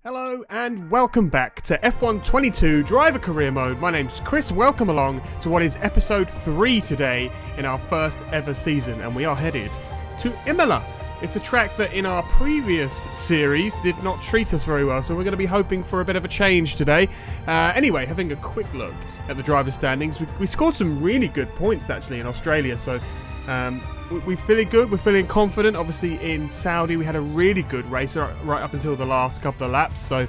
Hello and welcome back to F1 22 Driver Career Mode. My name's Chris. Welcome along to what is episode 3 today in our first ever season, and we are headed to Imola. It's a track that in our previous series did not treat us very well, so we're going to be hoping for a bit of a change today. Anyway, having a quick look at the driver standings, we scored some really good points actually in Australia, so we're feeling good, we're feeling confident. Obviously in Saudi we had a really good race right up until the last couple of laps, so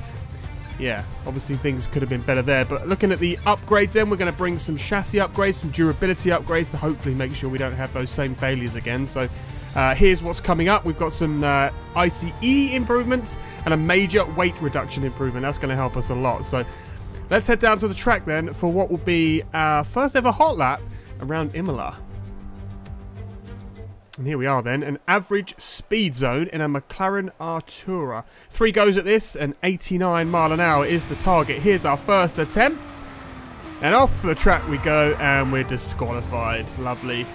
yeah, obviously things could have been better there. But looking at the upgrades then, we're going to bring some chassis upgrades, some durability upgrades to hopefully make sure we don't have those same failures again. So here's what's coming up. We've got some ICE improvements and a major weight reduction improvement. That's going to help us a lot. So let's head down to the track then for what will be our first ever hot lap around Imola. And here we are then, an average speed zone in a McLaren Artura. 3 goes at this, and 89 mile an hour is the target. Here's our first attempt. And off the track we go, and we're disqualified. Lovely.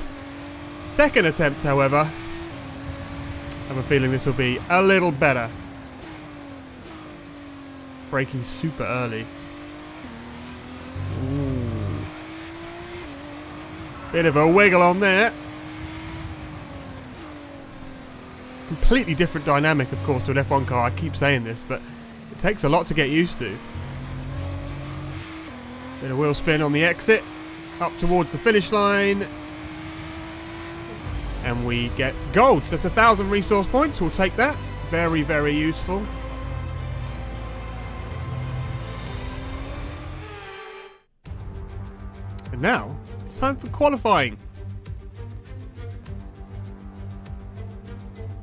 Second attempt, however, I have a feeling this will be a little better. Braking super early. Ooh. Bit of a wiggle on there. Completely different dynamic, of course, to an F1 car. I keep saying this, but it takes a lot to get used to. Bit of wheel spin on the exit, up towards the finish line, and we get gold. So that's 1,000 resource points. We'll take that. Very, very useful. And now it's time for qualifying.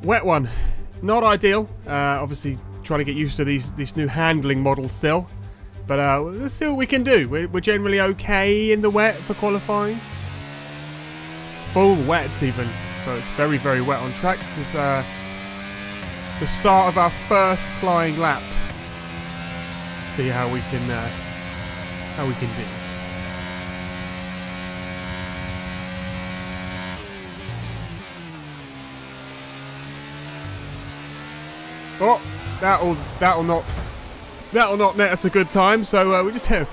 Wet one, not ideal. Obviously trying to get used to these new handling models still, but let's see what we can do. We're generally okay in the wet for qualifying. Full wets even, so it's very, very wet on track. This is the start of our first flying lap. Let's see how we can do. Oh, that'll not net us a good time. So we just have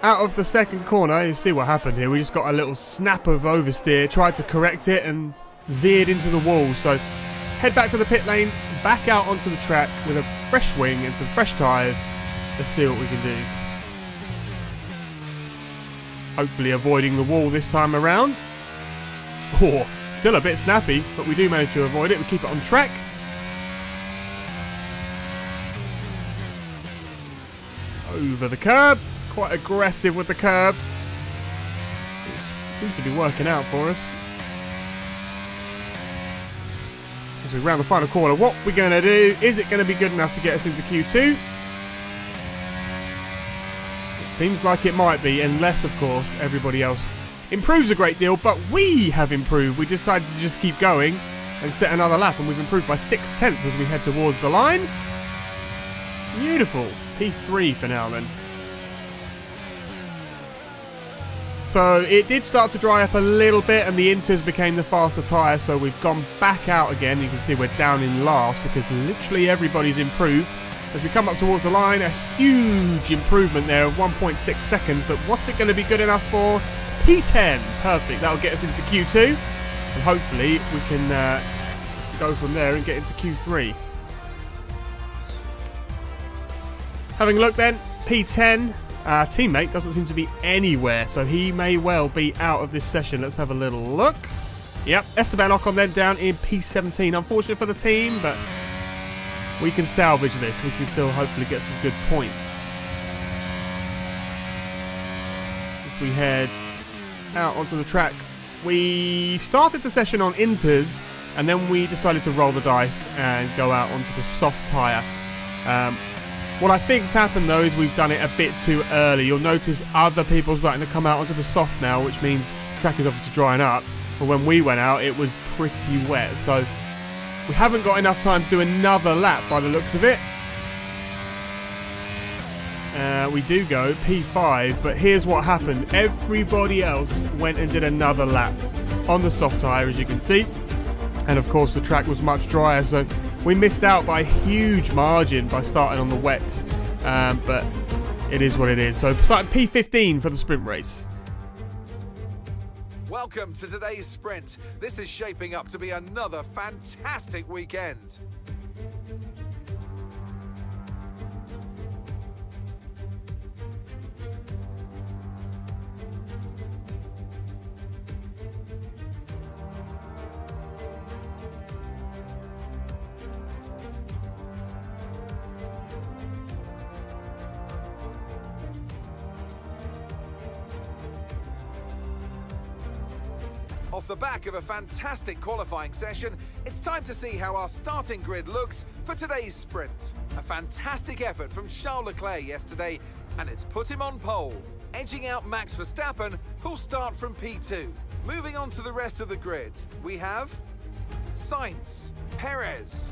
out of the second corner. You see what happened here. We just got a little snap of oversteer, tried to correct it, and veered into the wall. So head back to the pit lane, back out onto the track with a fresh wing and some fresh tyres. Let's see what we can do. Hopefully avoiding the wall this time around. Oh, still a bit snappy, but we do manage to avoid it. We keep it on track. Over the curb, quite aggressive with the curbs. It seems to be working out for us. As we round the final corner, what we're going to do, is it going to be good enough to get us into Q2? It seems like it might be, unless of course everybody else improves a great deal, but we have improved. We decided to just keep going and set another lap, and we've improved by 0.6 as we head towards the line. Beautiful. P3 for now then. So it did start to dry up a little bit, and the Inters became the faster tyre, so we've gone back out again. You can see we're down in last because literally everybody's improved. As we come up towards the line, a huge improvement there of 1.6 seconds, but what's it going to be good enough for? P10. Perfect. That'll get us into Q2, and hopefully we can go from there and get into Q3. Having a look then, P10, our teammate doesn't seem to be anywhere, so he may well be out of this session. Let's have a little look. Yep, Esteban Ocon then down in P17. Unfortunate for the team, but we can salvage this. We can still hopefully get some good points. As we head out onto the track, we started the session on Inters, and then we decided to roll the dice and go out onto the soft tyre. What I think's happened though is we've done it a bit too early. You'll notice other people starting to come out onto the soft now, which means the track is obviously drying up. But when we went out, it was pretty wet. So we haven't got enough time to do another lap by the looks of it. We do go P5, but here's what happened. Everybody else went and did another lap on the soft tyre, as you can see. And of course the track was much drier, so We missed out by a huge margin by starting on the wet, but it is what it is. So starting P15 for the sprint race. Welcome to today's sprint. This is shaping up to be another fantastic weekend. Off the back of a fantastic qualifying session, it's time to see how our starting grid looks for today's sprint. A fantastic effort from Charles Leclerc yesterday, and it's put him on pole, edging out Max Verstappen, who'll start from P2. Moving on to the rest of the grid, we have Sainz, Perez,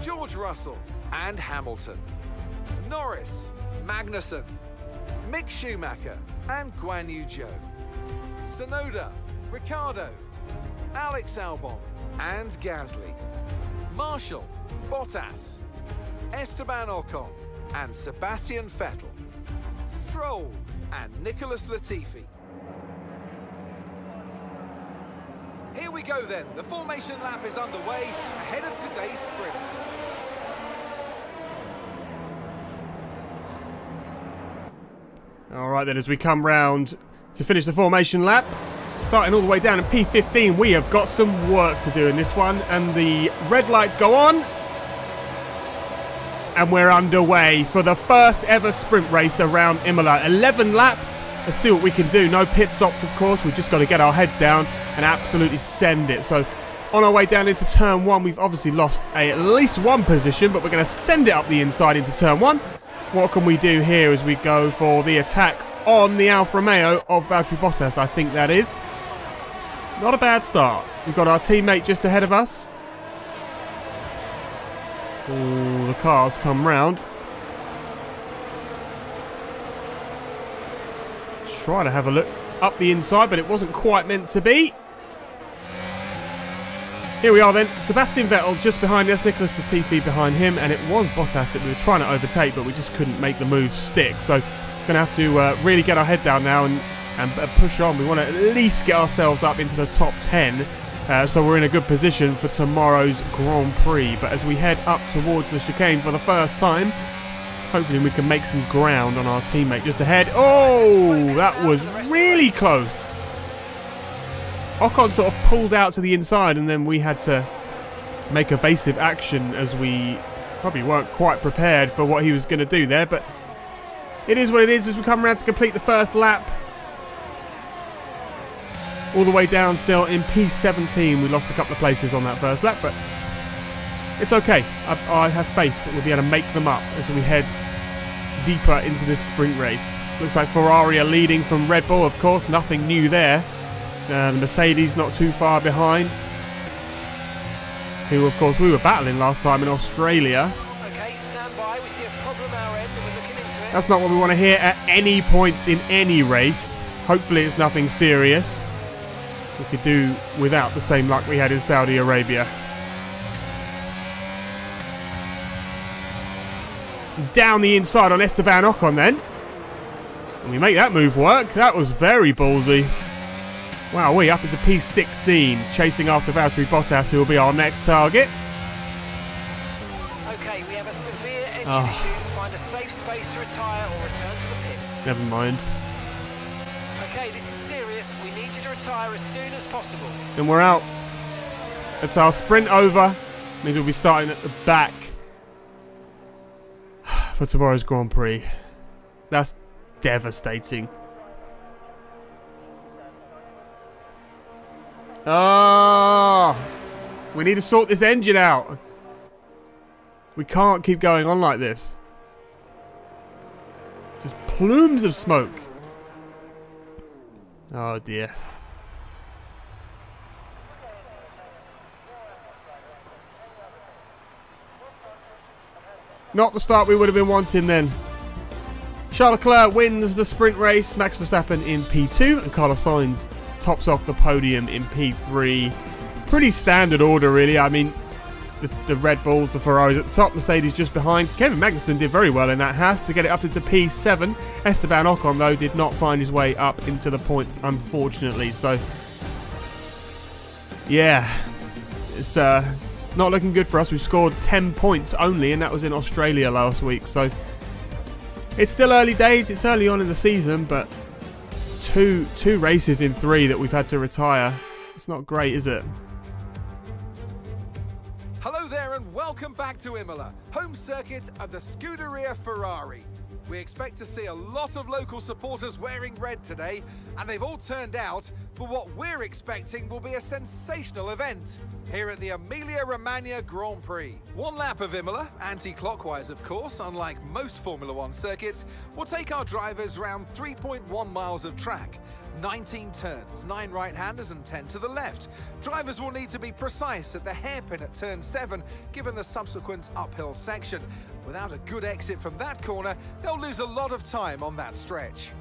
George Russell and Hamilton, Norris, Magnussen, Mick Schumacher and Guan Yu Zhou, Tsunoda, Ricciardo, Alex Albon and Gasly, Marshall, Bottas, Esteban Ocon and Sebastian Vettel, Stroll and Nicolas Latifi. Here we go then, the formation lap is underway ahead of today's sprint. Alright then, as we come round to finish the formation lap, starting all the way down in P15, we have got some work to do in this one, and the red lights go on, and we're underway for the first ever sprint race around Imola. 11 laps, let's see what we can do. No pit stops, of course, we've just got to get our heads down and absolutely send it. So on our way down into turn 1, we've obviously lost at least one position, but we're going to send it up the inside into turn 1. What can we do here as we go for the attack on the Alfa Romeo of Valtteri Bottas? I think that is not a bad start. We've got our teammate just ahead of us. All the cars come round. Try to have a look up the inside, but it wasn't quite meant to be. Here we are then. Sebastian Vettel just behind us, Nicolas Latifi behind him, and it was Bottas that we were trying to overtake, but we just couldn't make the move stick. So we're going to have to really get our head down now and push on. We want to at least get ourselves up into the top 10, so we're in a good position for tomorrow's Grand Prix. But as we head up towards the chicane for the first time, hopefully we can make some ground on our teammate just ahead. Oh, that was really close. Ocon sort of pulled out to the inside, and then we had to make evasive action as we probably weren't quite prepared for what he was going to do there. But it is what it is as we come around to complete the first lap. All the way down still in P17. We lost a couple of places on that first lap, but it's okay. I have faith that we'll be able to make them up as we head deeper into this sprint race. Looks like Ferrari are leading from Red Bull, of course. Nothing new there. The Mercedes not too far behind, who of course we were battling last time in Australia. Okay, stand by. We see a problem our end and we're looking into it. That's not what we want to hear at any point in any race. Hopefully it's nothing serious. We could do without the same luck we had in Saudi Arabia. Down the inside on Esteban Ocon then. And we make that move work. That was very ballsy. Wow, we're up into P16, chasing after Valtteri Bottas, who will be our next target. Okay, we have a severe engine issue. Find a safe space to retire or return to the pits. Never mind. Okay, this is serious. We need you to retire as soon as possible. Then we're out. It's our sprint over. Means we'll be starting at the back for tomorrow's Grand Prix. That's devastating. Oh, we need to sort this engine out. We can't keep going on like this. Just plumes of smoke. Oh dear. Not the start we would have been wanting then. Charles Leclerc wins the sprint race. Max Verstappen in P2 and Carlos Sainz tops off the podium in P3. Pretty standard order, really. I mean, the Red Bulls, the Ferraris at the top, Mercedes just behind. Kevin Magnussen did very well in that Haas to get it up into P7. Esteban Ocon, though, did not find his way up into the points, unfortunately. So, yeah, it's not looking good for us. We've scored 10 points only, and that was in Australia last week. So, it's still early days. It's early on in the season, but two races in 3 that we've had to retire. It's not great, is it? Hello there and welcome back to Imola, home circuit of the Scuderia Ferrari. We expect to see a lot of local supporters wearing red today, and they've all turned out for what we're expecting will be a sensational event here at the Emilia-Romagna Grand Prix. One lap of Imola, anti-clockwise of course, unlike most Formula One circuits, will take our drivers around 3.1 miles of track. 19 turns, 9 right-handers and 10 to the left. Drivers will need to be precise at the hairpin at turn 7, given the subsequent uphill section. Without a good exit from that corner, they'll lose a lot of time on that stretch.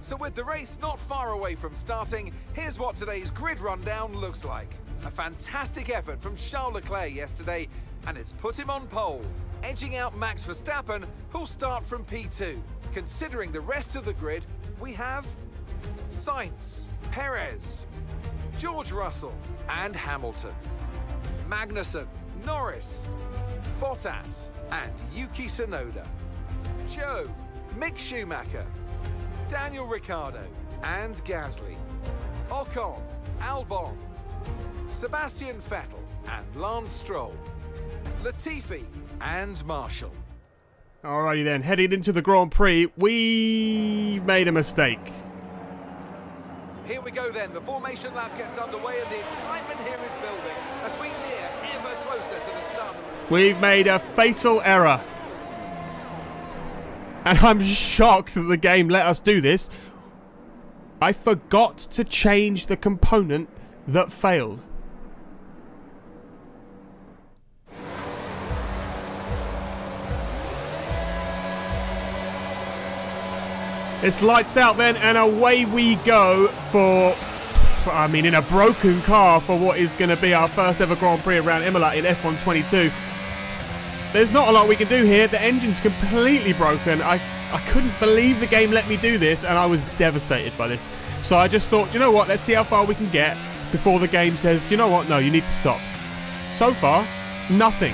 So with the race not far away from starting, here's what today's grid rundown looks like. A fantastic effort from Charles Leclerc yesterday, and it's put him on pole, edging out Max Verstappen, who'll start from P2. Considering the rest of the grid, we have Sainz, Perez, George Russell and Hamilton, Magnussen, Norris, Bottas and Yuki Tsunoda, Joe, Mick Schumacher, Daniel Ricciardo and Gasly, Ocon, Albon, Sebastian Vettel and Lance Stroll, Latifi and Marshall. Alrighty then, heading into the Grand Prix, we've made a mistake. Here we go then, the formation lap gets underway and the excitement here is building as we near ever closer to the start. We've made a fatal error. And I'm shocked that the game let us do this. I forgot to change the component that failed. It's lights out then, and away we go for, I mean, in a broken car for what is going to be our first ever Grand Prix around Imola in F1 22. There's not a lot we can do here. The engine's completely broken. I couldn't believe the game let me do this, and I was devastated by this. So I just thought, you know what, let's see how far we can get before the game says, you know what, no, you need to stop. So far, nothing.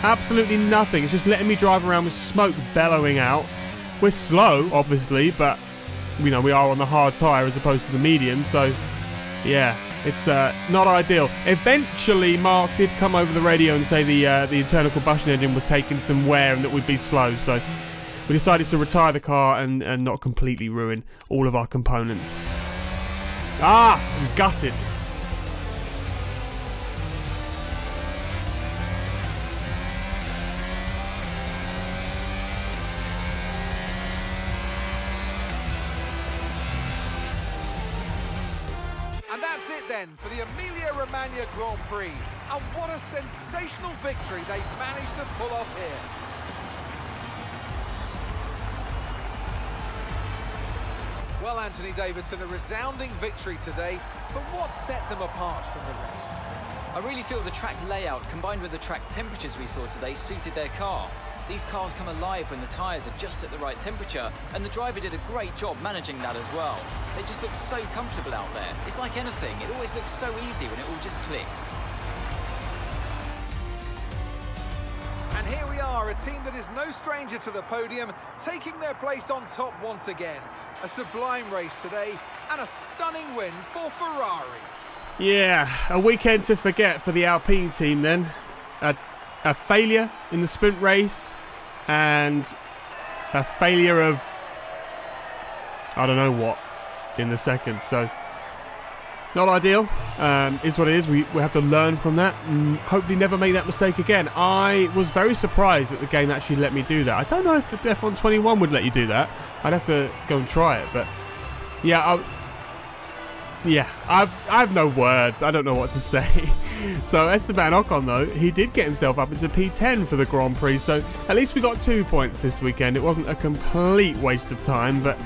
Absolutely nothing. It's just letting me drive around with smoke bellowing out. We're slow, obviously, but you know we are on the hard tyre as opposed to the medium, so yeah, it's not ideal. Eventually, Mark did come over the radio and say the internal combustion engine was taking some wear and that we'd be slow, so we decided to retire the car and not completely ruin all of our components. Ah, I'm gutted. And that's it then for the Emilia-Romagna Grand Prix. And what a sensational victory they've managed to pull off here. Well, Anthony Davidson, a resounding victory today, but what set them apart from the rest? I really feel the track layout combined with the track temperatures we saw today suited their car. These cars come alive when the tyres are just at the right temperature, and the driver did a great job managing that as well. They just look so comfortable out there. It's like anything, it always looks so easy when it all just clicks. And here we are, a team that is no stranger to the podium, taking their place on top once again. A sublime race today, and a stunning win for Ferrari. Yeah, a weekend to forget for the Alpine team then. A failure in the sprint race and a failure of I don't know what in the second, so not ideal. Is what it is. We have to learn from that and hopefully never make that mistake again. I was very surprised that the game actually let me do that. I don't know if the F1 21 would let you do that. I'd have to go and try it, but yeah, I've no words. I don't know what to say. So Esteban Ocon, though, he did get himself up into P10 for the Grand Prix. So at least we got 2 points this weekend. It wasn't a complete waste of time, but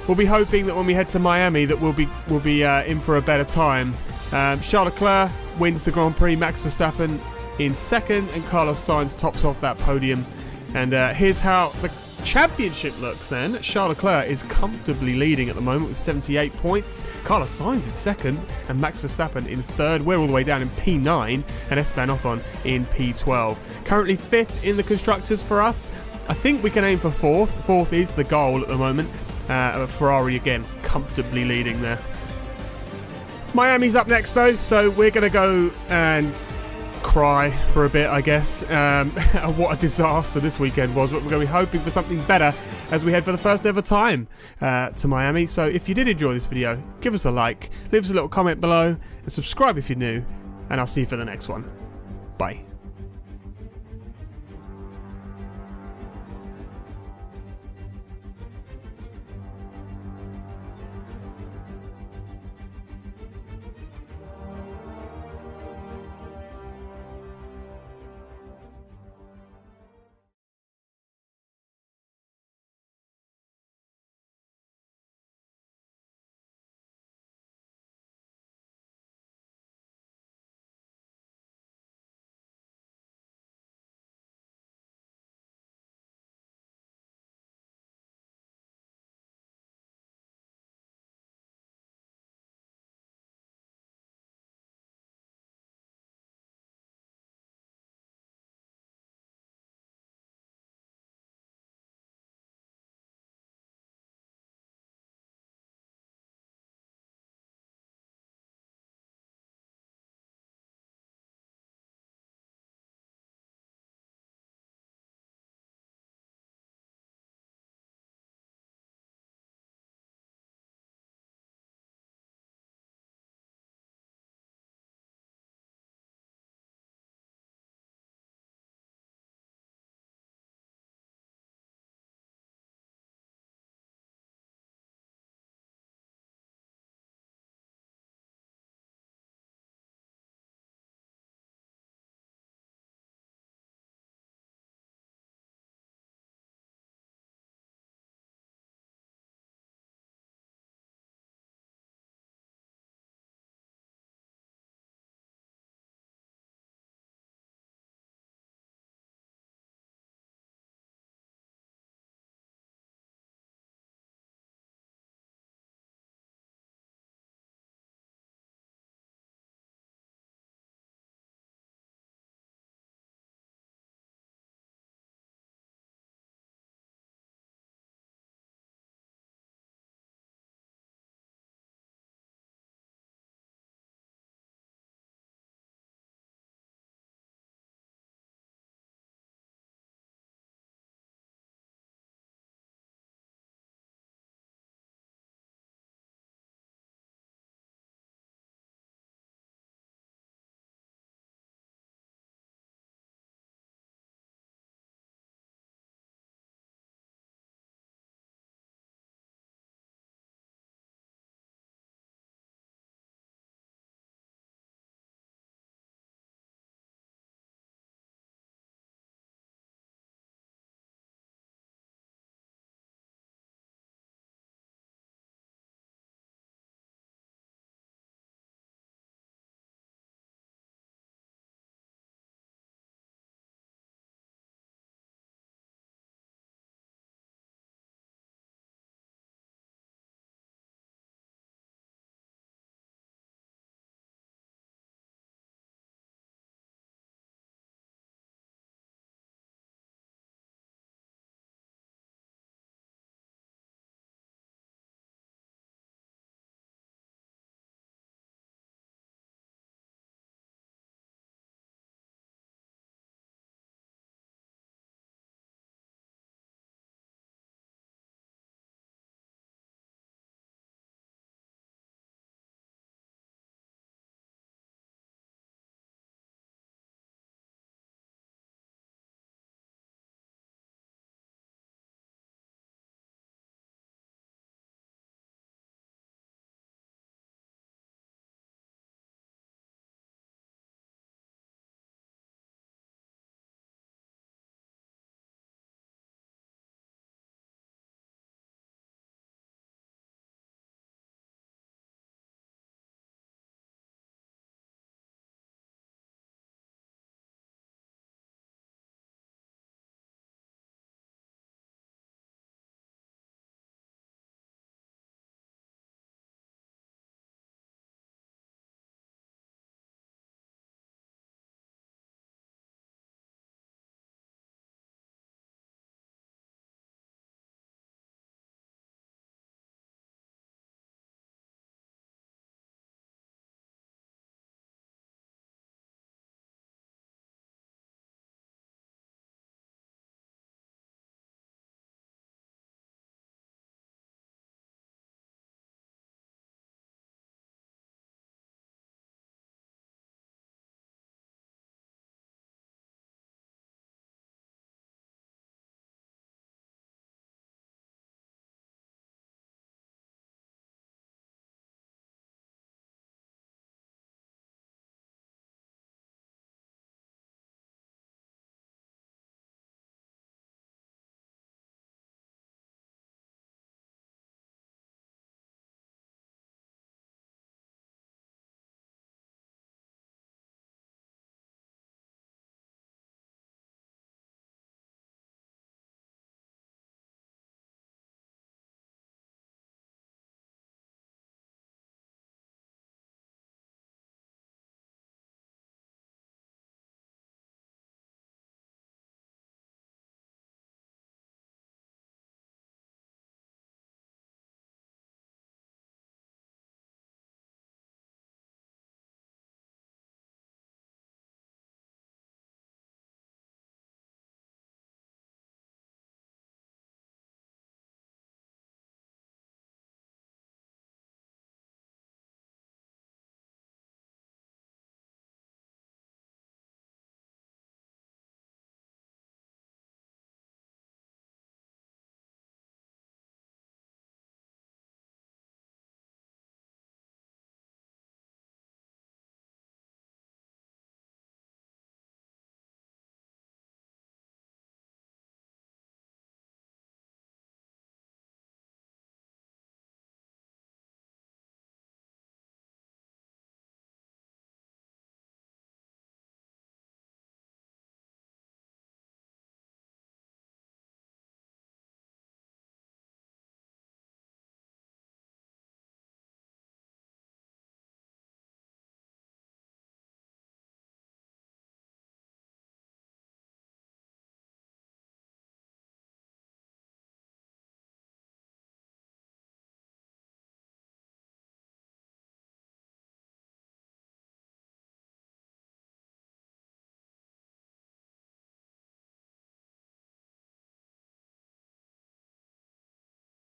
we'll be hoping that when we head to Miami that we'll be in for a better time. Charles Leclerc wins the Grand Prix. Max Verstappen in second, and Carlos Sainz tops off that podium. And here's how the championship looks then. Charles Leclerc is comfortably leading at the moment with 78 points. Carlos Sainz in second, and Max Verstappen in third. We're all the way down in P9, and Esteban Ocon in P12. Currently fifth in the constructors for us. I think we can aim for fourth. Fourth is the goal at the moment. Ferrari again comfortably leading there. Miami's up next though, so we're going to go and cry for a bit, I guess. What a disaster this weekend was, but we're going to be hoping for something better as we head for the first ever time to Miami. So if you did enjoy this video, give us a like, leave us a little comment below, and subscribe if you're new, and I'll see you for the next one. Bye.